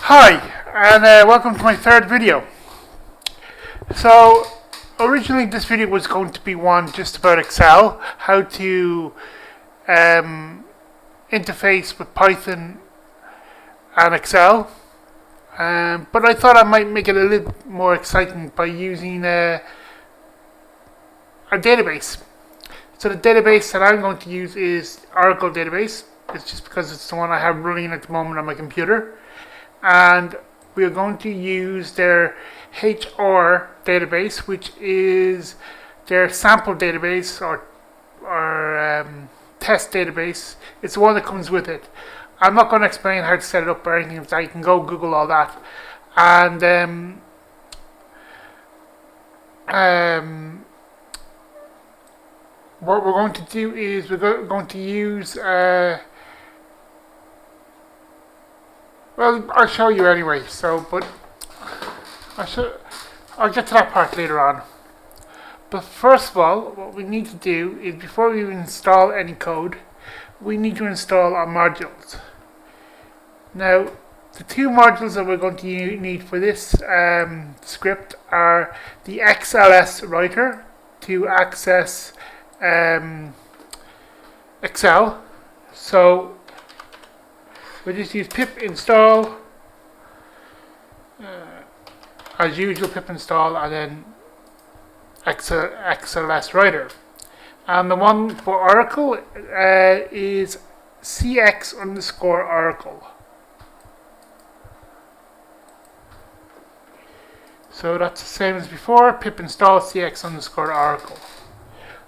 Hi, and welcome to my third video. So, originally this video was going to be one just about Excel, how to interface with Python and Excel, but I thought I might make it a little more exciting by using a database. So the database that I'm going to use is Oracle database. It's just because it's the one I have running at the moment on my computer. And we are going to use their HR database, which is their sample database or test database. It's the one that comes with it. I'm not going to explain how to set it up or anything like that. You can go Google all that. And what we're going to do is we're going to use well, I'll show you anyway. So, but I'll get to that part later on. But first of all, what we need to do is before we install any code, we need to install our modules. Now, the two modules that we're going to need for this script are the xlsxwriter to access Excel. So we just use pip install, as usual, pip install, and then xlsxwriter. And the one for Oracle is cx_oracle. So that's the same as before, pip install cx_oracle.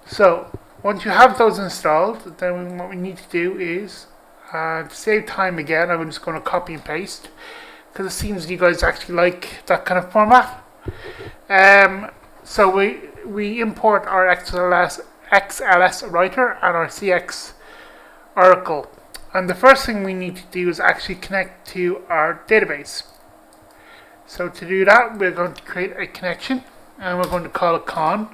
So once you have those installed, then what we need to do is to save time again, I'm just going to copy and paste because it seems you guys actually like that kind of format. So we import our xlsxwriter and our cx_oracle, and the first thing we need to do is actually connect to our database. So to do that, we're going to create a connection and we're going to call it con.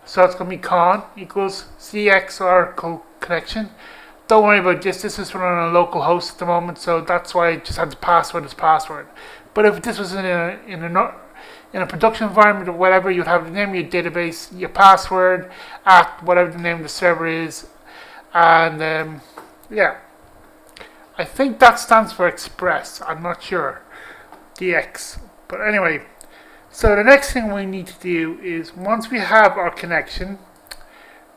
So it's going to be con equals cx_oracle connection. Don't worry about this. This is running on a local host at the moment, so that's why I just had the password as password. But if this was in a production environment or whatever, you'd have the name of your database, your password, at whatever the name of the server is, and yeah. I think that stands for Express. I'm not sure. DX. But anyway, so the next thing we need to do is once we have our connection,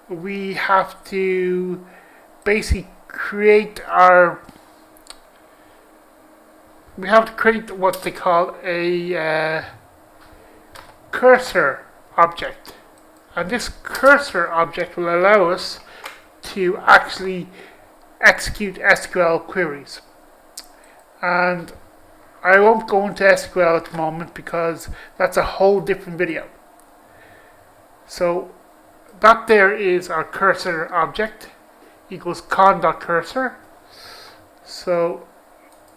we have to basically create what they call a cursor object, and this cursor object will allow us to actually execute SQL queries. And I won't go into SQL at the moment because that's a whole different video. So that there is our cursor object equals con.cursor. So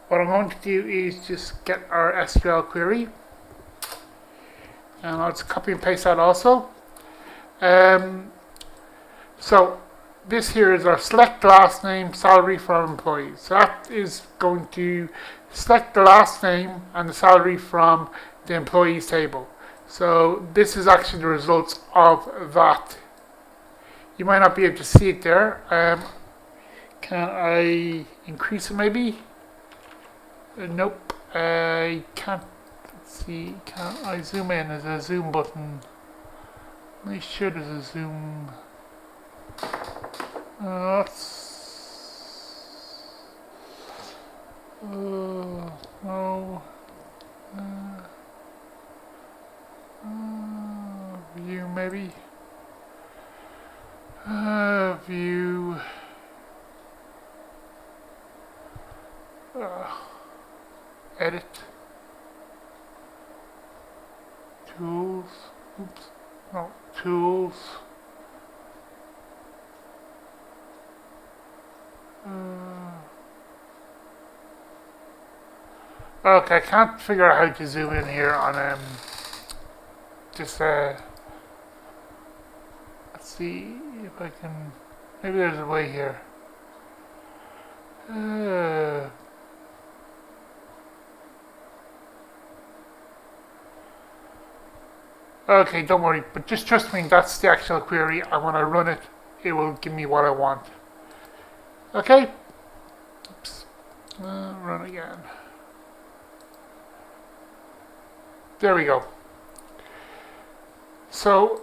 what I'm going to do is just get our SQL query, and I'll just copy and paste that also. So this here is our select last name salary for employees. So that is going to select the last name and the salary from the employees table. So this is actually the results of that. You might not be able to see it there. Can I increase it maybe? Nope. I can't see. Can I zoom in? There's a zoom button. Make sure there's a zoom. No. View maybe. View. Edit. Tools. Oops. No. Tools. Okay, I can't figure out how to zoom in here on just let's see if I can. Maybe there's a way here. Okay, don't worry, but just trust me, that's the actual query, and when I run it, it will give me what I want. Okay? Oops. Run again. There we go. So,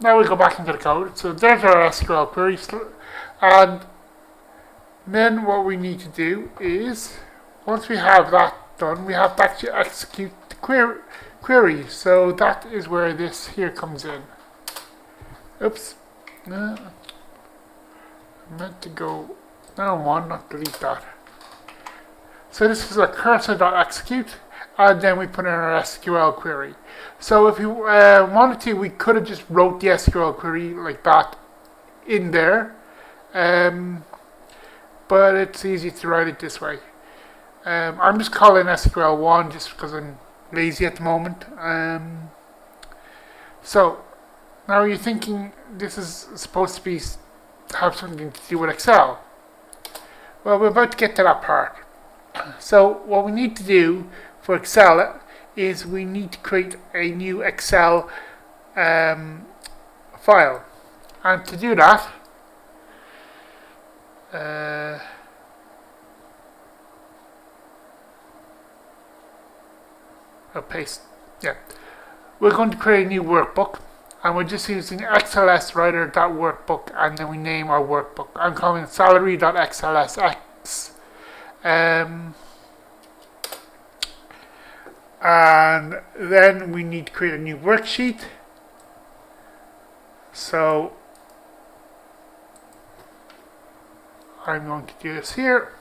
now we go back into the code. So there's our SQL query. And then what we need to do is, once we have that done, we have to actually execute the query. So that is where this here comes in. Oops. I meant to go down one, not delete that. So this is a cursor.execute, and then we put in our SQL query. So if we wanted to, we could have just wrote the SQL query like that in there. But it's easy to write it this way. I'm just calling SQL1 just because I'm lazy at the moment. So now you're thinking this is supposed to be have something to do with Excel. Well, we're about to get to that part. So what we need to do for Excel is we need to create a new Excel file. And to do that, I'll paste. Yeah, we're going to create a new workbook, and we're just using xlsxwriter.workbook, and then we name our workbook. I'm calling it salary.xlsx. And then we need to create a new worksheet. So I'm going to do this here.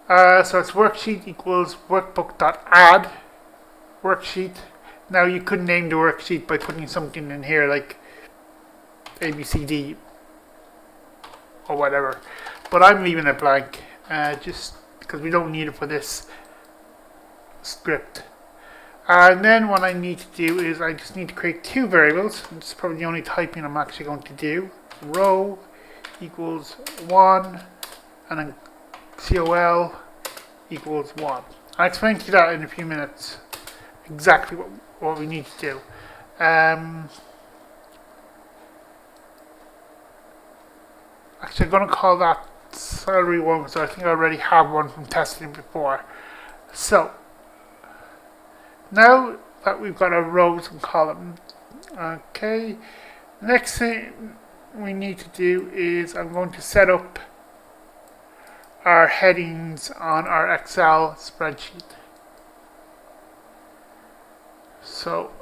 So it's worksheet equals workbook.add worksheet. Now you could name the worksheet by putting something in here like ABCD or whatever, but I'm leaving it blank just because we don't need it for this script. And then what I need to do is I just need to create two variables. This is probably the only typing I'm actually going to do. Row equals 1, and then col equals 1. I'll explain to you that in a few minutes, exactly what we need to do. Actually, I'm going to call that salary 1 because I think I already have one from testing before. So now that we've got our rows and columns, okay, next thing we need to do is I'm going to set up our headings on our Excel spreadsheet. So,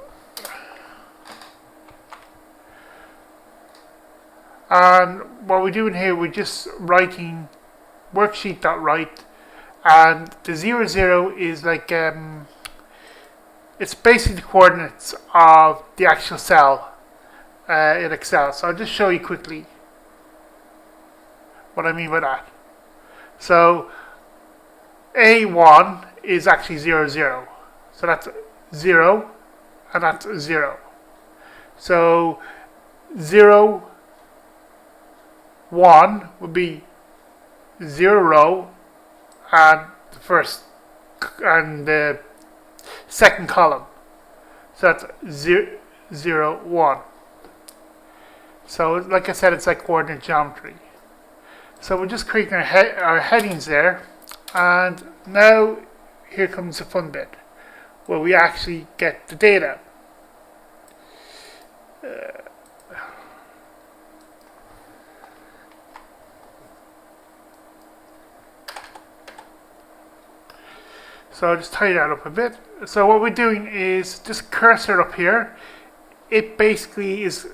and what we're doing here, we're just writing worksheet.write, and the 00 is like it's basically the coordinates of the actual cell in Excel. So I'll just show you quickly what I mean by that. So A1 is actually 00. So that's 0 and that's 0. So 0, 1 would be 0 row and the first and the second column. So that's 0, 0, 1. So like I said, it's like coordinate geometry. So we're just creating our headings there, and now here comes the fun bit where we actually get the data. So I'll just tidy that up a bit. So what we're doing is just cursor up here. It basically is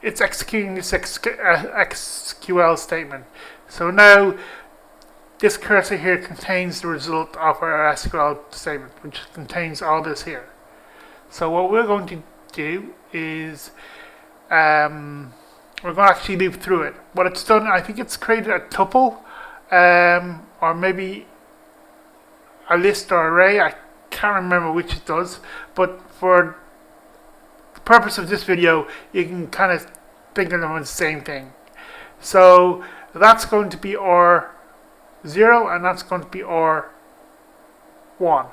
it's executing this SQL statement. So now this cursor here contains the result of our SQL statement, which contains all this here. So what we're going to do is we're going to actually loop through it. What it's done, I think it's created a tuple or maybe a list or array. I can't remember which it does, but for the purpose of this video, you can kind of think of them as the same thing. So that's going to be our 0 and that's going to be our 1.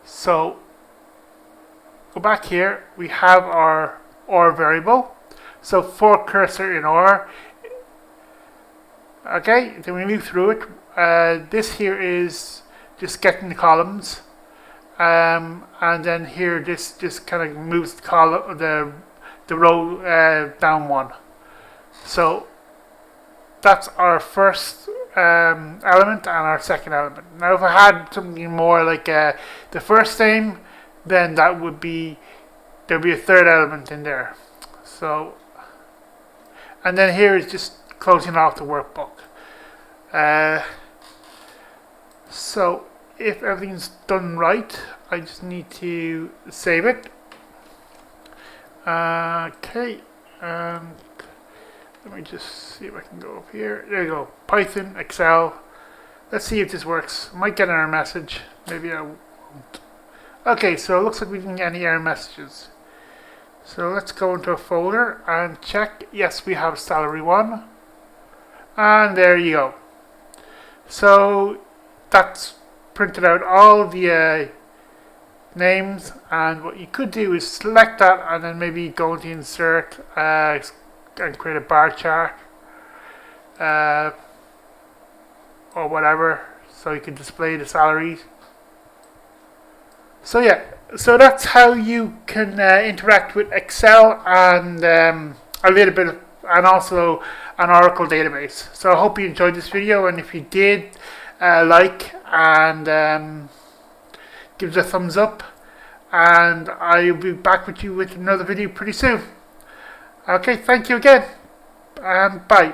So go back here, we have our OR variable. So for cursor in OR. Okay, then we move through it. This here is just getting the columns. And then here this just kind of moves the column, the row down one. So that's our first element and our second element. Now if I had something more like the first name, then that would be, there'd be a third element in there. So, and then here is just closing off the workbook. So if everything's done right, I just need to save it. Okay, and let me just see if I can go up here. There you go, Python, Excel. Let's see if this works. I might get an error message, maybe I won't. Okay, so it looks like we didn't get any error messages. So let's go into a folder and check. Yes, we have salary 1. And there you go. So that's printed out all the names, and what you could do is select that and then maybe go into insert and create a bar chart or whatever, so you can display the salaries. So yeah, so that's how you can interact with Excel and a little bit of, and also an Oracle database. So I hope you enjoyed this video, and if you did, like and give us a thumbs up, and I'll be back with you with another video pretty soon. Okay, thank you again, and bye.